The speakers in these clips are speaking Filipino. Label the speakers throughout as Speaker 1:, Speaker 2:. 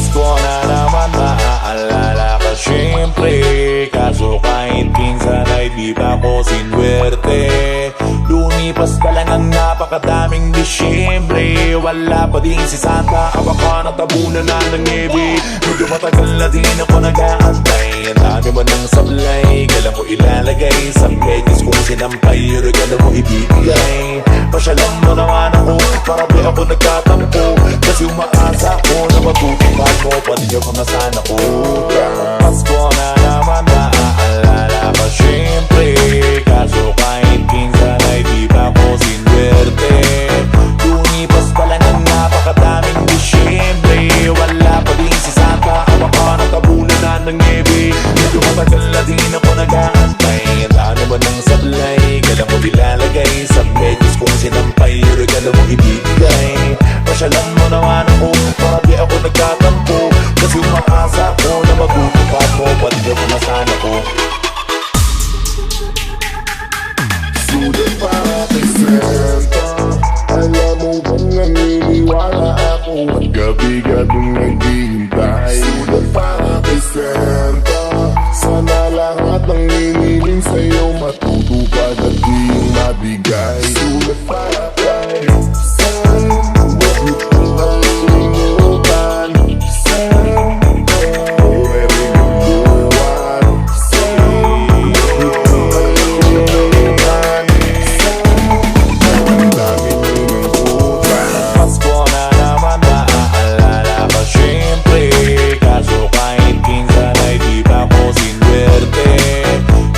Speaker 1: Pasko na naman, maaalala ka syempre. Kaso kahit minsan ay di pa ko sinwerte. Lumipas pa lang ang napakadaming Disyembre. Wala pa din si Santa, baka natabunan na ng nebe. Medyo matagal na din ako nag-aantay. Ang dami mo ng sablay, kailan mo ilalagay sa medyas kung sinampay. Regalo mo ibibigay. Pasyalan mo naman ako, para di ako nagtatampo. Kasi umaasa ko na matutupad mo, pati yung mga sana ko. Pasko na naman, maaalala ka syempre. Kaso kahit minsan ay di pa ko sinwerte. Lumipas pa lang ang napakadaming Disyembre. Wala pa din si Santa, baka natabunan na ng nebe. Medyo matagal na din ako nag-aantay. Ang dami mo ng sablay, kailan mo ilalagay sa medyas kung sinampay. Regalo mo ibibigay. Pasyalan mo naman ako, para di ako nagtatampo. Kasi umaasa ko na magtutupad mo, pati ako na sana ko.
Speaker 2: Sulat para kay Santa, alam mo bang naniniwala ako at gabi-gabing naghihintay. Sulat para kay Santa, sana lahat ng hiniling sa'yo matutupad at di mabigay. Sulat para kay Santa, huwag mo kong kalimutan. Santa, very good one.
Speaker 1: Pasko na naman, maaalala ka syempre. Kaso kahit minsan ay di pa ko sinwerte.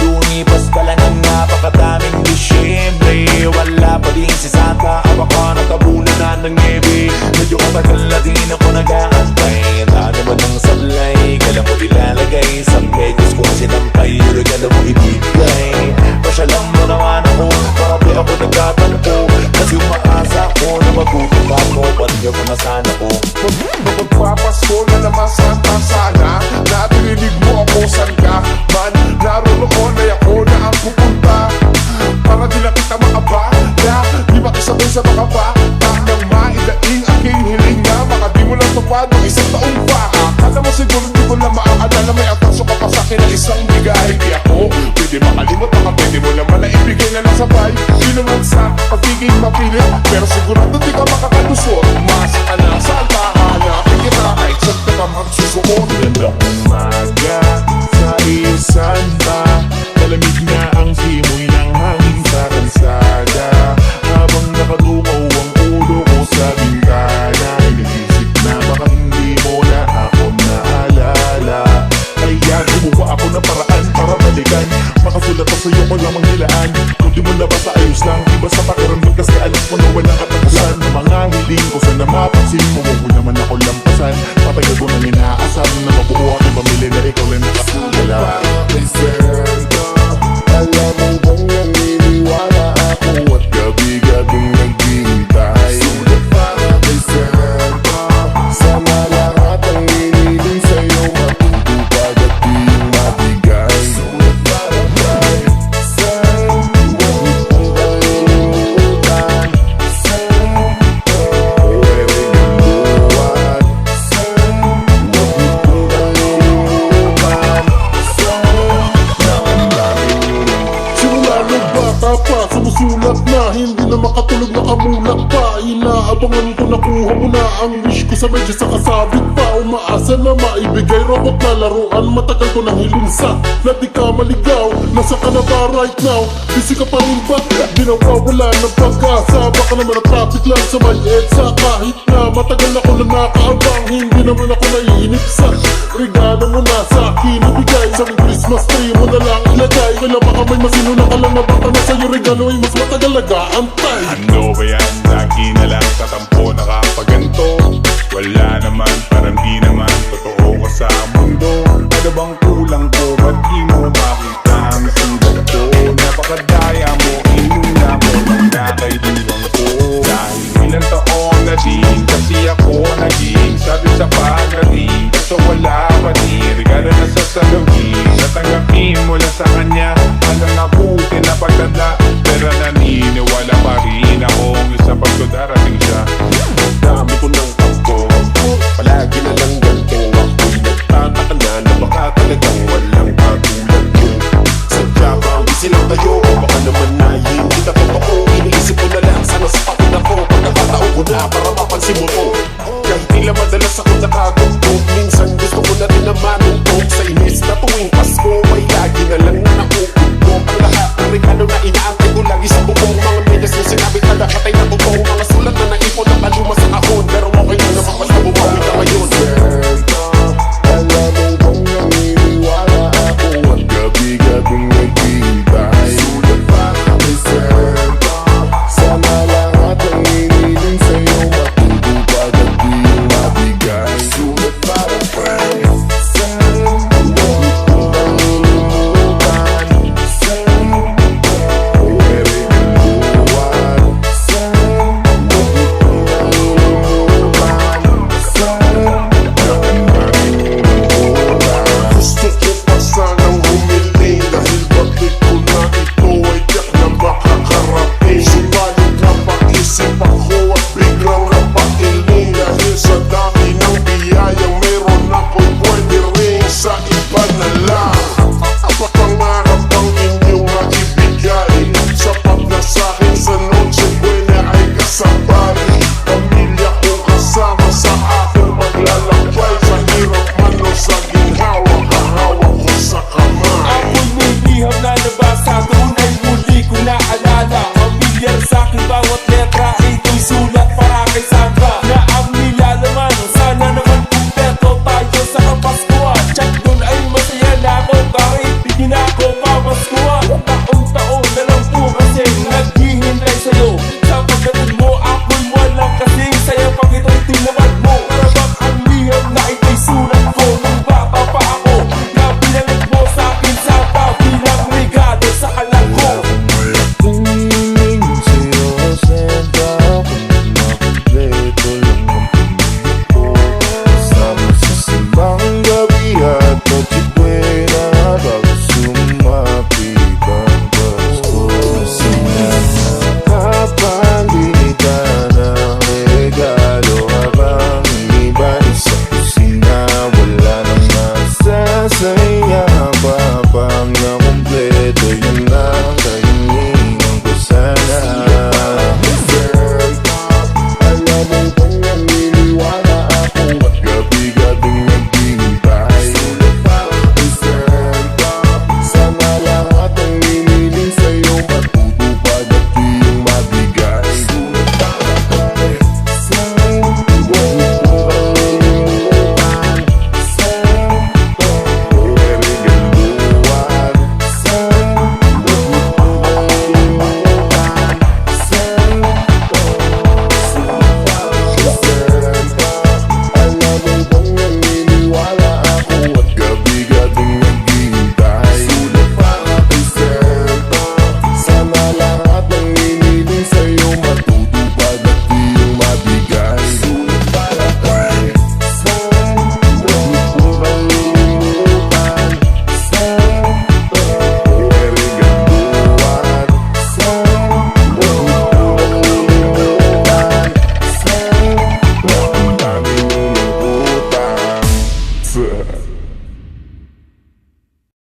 Speaker 1: Lumipas pa lang ang napakadaming Disyembre. Wala pa din si Santa, baka natabunan na ng nebe. Medyo matagal na din ako nag-aantay. Ang dami mo ng sablay, kailan mo ilalagay sa medyas kung sinampay. Regalo mo ibibigay. Pasyalan mo naman ako, para di ako nagtatampo. Kasi umaasa ko na magtutupad mo, pati ako na sana ko.
Speaker 2: Magpapasko na naman Santa, sana natirinig mo ako saan ka man. Naroon ay ako na ang pupunta, para di lang kita makabala. Di makisabay sa mga bata nang maidaing aking hiling na baka di mo lang tupad ng isang taong pa. Akala mo siguro di ko lang maaalala, may atraso ka pa sa'kin na isang bigay. Di ako pwede makalimot, baka pwede mo naman na ibigay na lang sabay. Di naman sa pagiging mapilit, pero sigurado di ka makakalusot. Masa ka na Santa, hanapin kita kahit saan ka pa magsusuot.
Speaker 1: Gandang umaga sa iyo Santa, malamig na ang simoy ng hangin sa kalsada. Habang nakatungaw ang ulo ko sa bintana, iniisip na baka hindi mo na ako naalala. Kaya gumawa ako ng paraan para balikan. Makasulat pa sa'yo ko lang manghilaan. Kung di mo nabasa ayos lang, iba sa pakiramdam kasi alam ko na walang katapusan. Mga hiling ko sana mapansin mo, huwag mo naman ako lampasan. Patagal ko nang inaasam na mabuo aking pamilya na ikaw lang nakasala.
Speaker 2: Kay Santa, alam mo bang naniniwala ako at gabi-gabing naghihintay. Sulat para kay Santa, sana lahat ang hiniling sa'yo matutupad at di mabigay. Sulat para kay Santa, huwag mo kong kalimutan. Santa, very good one. Santa, huwag mo kong kalimutan. Santa, ang daming yun. Simula nung bata pa, sumusulat na, hindi na makatulog, nakamulat pa. Inaabangan ko, nakuha mo na ang wish ko sa medya sa kasabit pa. Umaasa na maibigay robot na laruan, matagal ko nang hiling sa na di ka maligaw. Nasa ka na ba right now? Busy ka pa rin ba? Di nawawala ng pag-asa, baka naman ang traffic lang sa may EDSA. Kahit na matagal ako na nakaabang, hindi naman ako naiinip sa regalo mo na sa akin ibigay. Sa Christmas tree mo na lang ilagay. Kailan baka may masino na ka lang na baka na sa'yo regalo ay mas matagal nag-aantay.
Speaker 3: Ano ba yan? Lagi na lang tatampo nakapaganto. Wala naman, parang di naman totoo ka sa mundo. Ano bang kulang ko? Ba't di mo makita ang sulat ko? Napakadaya mo, inuna mo nang nakaibigan ko. Dahil ilang taon na din kasi ako naging sabi sa pagdating. Kaso wala pa din regalo na sasaluhin. Natanggapin mo lang sa kanya hanggang abutin na pagtanda. Pero naniniwala pa rin akong sa pagdarating siya.
Speaker 2: Dami ko ng tampo, palagi na lang ganito.
Speaker 3: para mapansin mo to. Kahit tila madalas ako